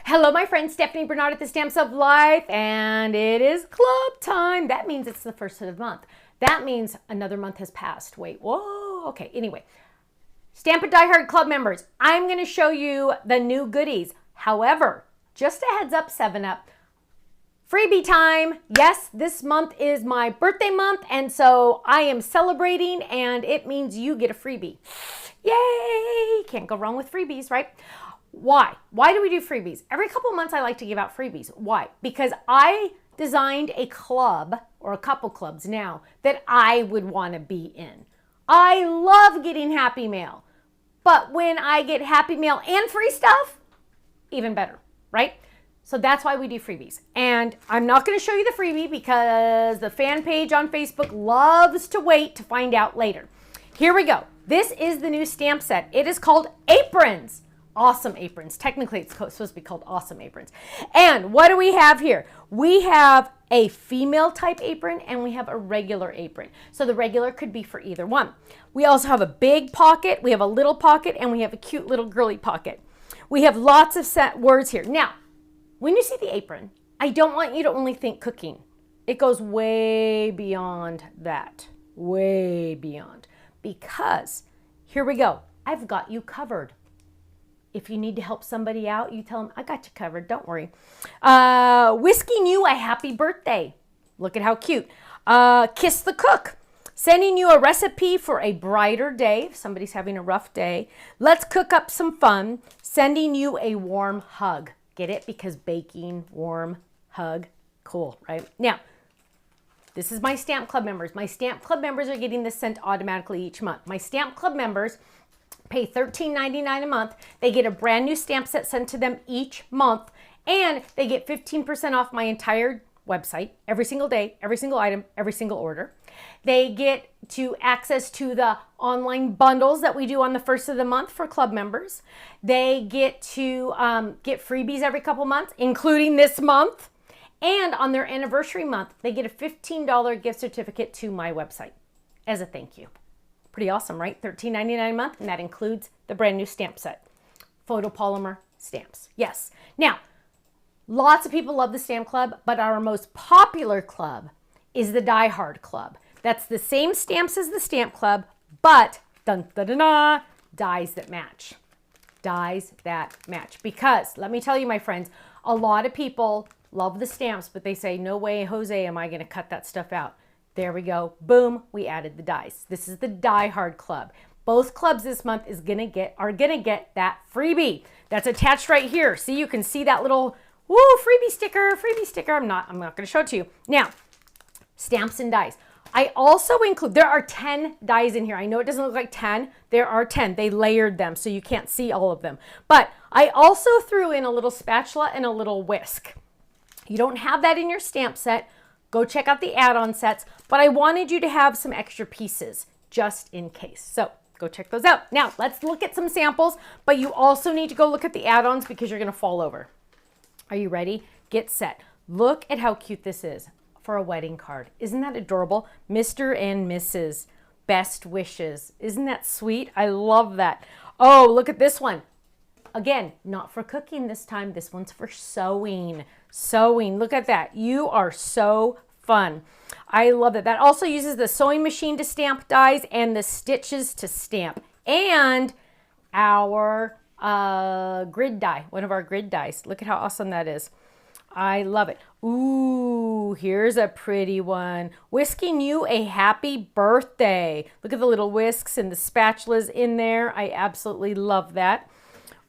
Hello, my friend Stephanie Bernard at the Stamps of Life, and it is club time. That means it's the first of the month. That means another month has passed. Wait, whoa, okay, anyway. Stamp It Die Hard Club members, I'm going to show you the new goodies. However, just a heads up, 7-Up, freebie time. Yes, this month is my birthday month, and so I am celebrating, and it means you get a freebie. Yay! Can't go wrong with freebies, right? Why? Why do we do freebies? Every couple of months I like to give out freebies. Why? Because I designed a club, or a couple clubs now, that I would want to be in. I love getting Happy Mail, but when I get Happy Mail and free stuff, even better, right? So that's why we do freebies. And I'm not going to show you the freebie because the fan page on Facebook loves to wait to find out later. Here we go. This is the new stamp set. It is called Aprons. Awesome Aprons. Technically, it's supposed to be called Awesome Aprons. And what do we have here? We have a female type apron and we have a regular apron. So the regular could be for either one. We also have a big pocket, we have a little pocket, and we have a cute little girly pocket. We have lots of set words here. Now, when you see the apron, I don't want you to only think cooking. It goes way beyond that. Way beyond. Because, here we go. I've got you covered. If you need to help somebody out, you tell them, I got you covered, don't worry. Wishing you a happy birthday. Look at how cute. Kiss the cook. Sending you a recipe for a brighter day, if somebody's having a rough day. Let's cook up some fun. Sending you a warm hug. Get it? Because baking, warm, hug. Cool, right? Now, this is my Stamp Club members. My Stamp Club members are getting this sent automatically each month. My Stamp Club members pay $13.99 a month. They get a brand new stamp set sent to them each month, and they get 15% off my entire website every single day, every single item, every single order. They get to access to the online bundles that we do on the first of the month for club members. They get to get freebies every couple months, including this month. And on their anniversary month, they get a $15 gift certificate to my website as a thank you. Pretty awesome, right? $13.99 a month, and that includes the brand new stamp set. Photopolymer stamps. Yes. Now, lots of people love the Stamp Club, but our most popular club is the Die Hard Club. That's the same stamps as the Stamp Club, but dun, dun, dun, dun, dies that match. Dies that match. Because, let me tell you, my friends, a lot of people love the stamps, but they say, no way, Jose, am I going to cut that stuff out. There we go. Boom, we added the dies. This is the Die Hard Club. Both clubs this month are gonna get that freebie. That's attached right here. See, you can see that little freebie sticker, I'm not gonna show it to you. Now, stamps and dies. I also include, there are 10 dies in here. I know it doesn't look like 10. There are 10. They layered them so you can't see all of them. But I also threw in a little spatula and a little whisk. You don't have that in your stamp set. Go check out the add-on sets, but I wanted you to have some extra pieces just in case. So go check those out. Now let's look at some samples, but you also need to go look at the add-ons because you're gonna fall over. Are you ready? Get set. Look at how cute this is for a wedding card. Isn't that adorable? Mr. and Mrs. Best wishes. Isn't that sweet? I love that. Oh, look at this one. Again, not for cooking this time. This one's for sewing. Sewing. Look at that. You are so fun. I love it. That also uses the sewing machine to stamp dies and the stitches to stamp. And our grid die. One of our grid dies. Look at how awesome that is. I love it. Ooh, here's a pretty one. Wishing you a happy birthday. Look at the little whisks and the spatulas in there. I absolutely love that.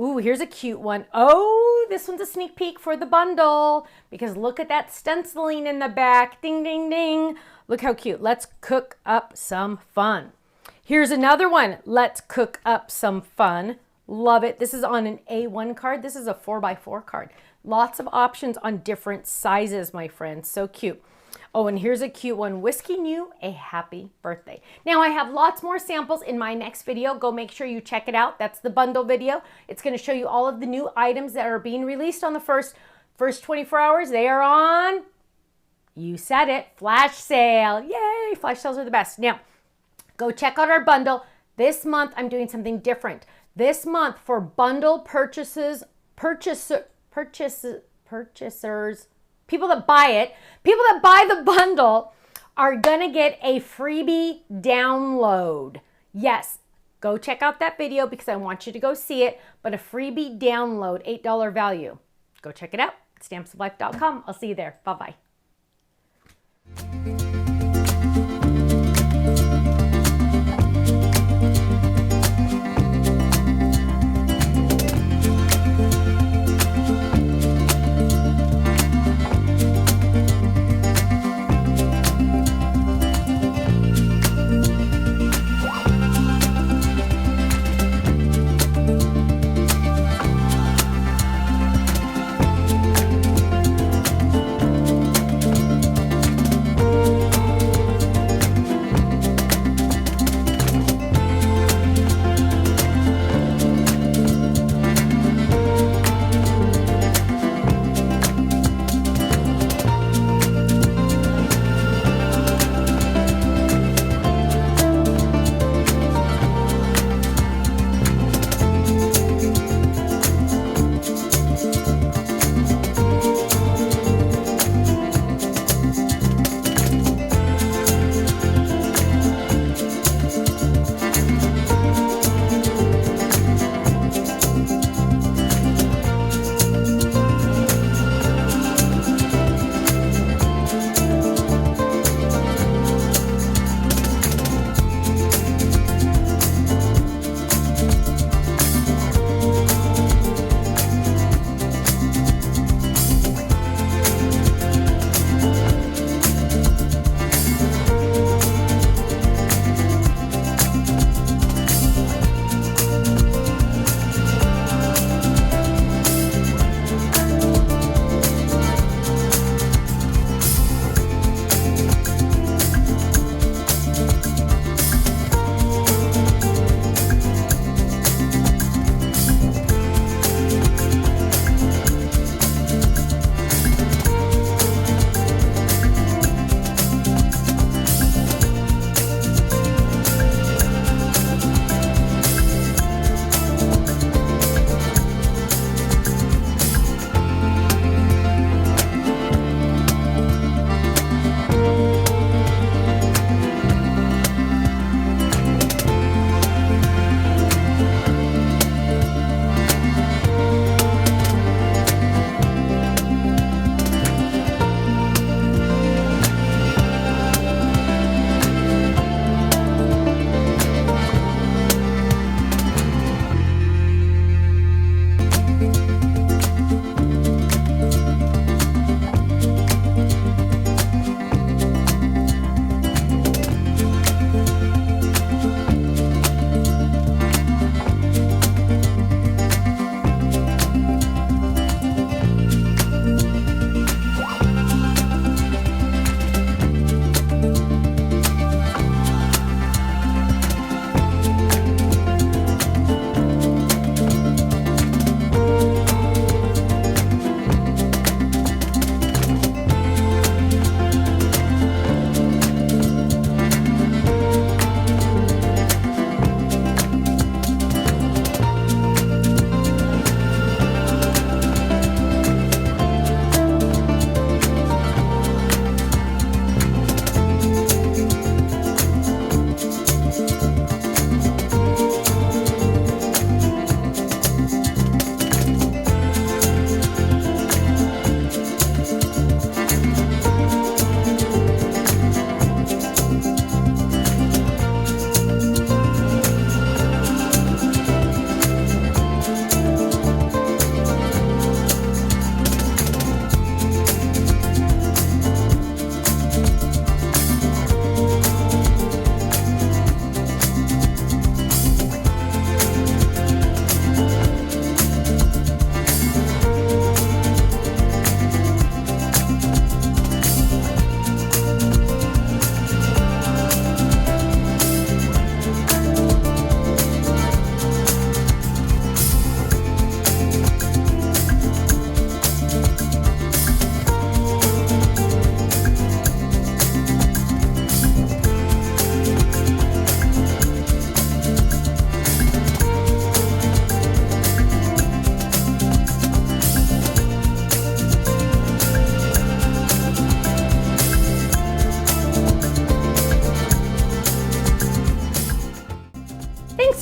Ooh, here's a cute one. Oh, this one's a sneak peek for the bundle because look at that stenciling in the back. Ding, ding, ding. Look how cute. Let's cook up some fun. Here's another one. Let's cook up some fun. Love it. This is on an A1 card. This is a 4x4 card. Lots of options on different sizes, my friends. So cute. Oh, and here's a cute one. Wishing you a happy birthday. Now, I have lots more samples in my next video. Go make sure you check it out. That's the bundle video. It's going to show you all of the new items that are being released on the first 24 hours. They are on, you said it, flash sale. Yay, flash sales are the best. Now, go check out our bundle. This month, I'm doing something different. This month, for bundle purchases, purchasers, people that buy it, people that buy the bundle are going to get a freebie download. Yes, go check out that video because I want you to go see it, but a freebie download, $8 value. Go check it out, stampsoflife.com. I'll see you there. Bye-bye.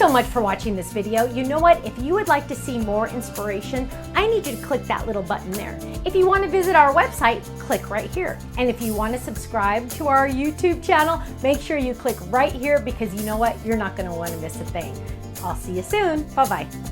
so much for watching this video. You know what? If you would like to see more inspiration, I need you to click that little button there. If you want to visit our website, click right here. And if you want to subscribe to our YouTube channel, make sure you click right here because you know what? You're not going to want to miss a thing. I'll see you soon. Bye-bye.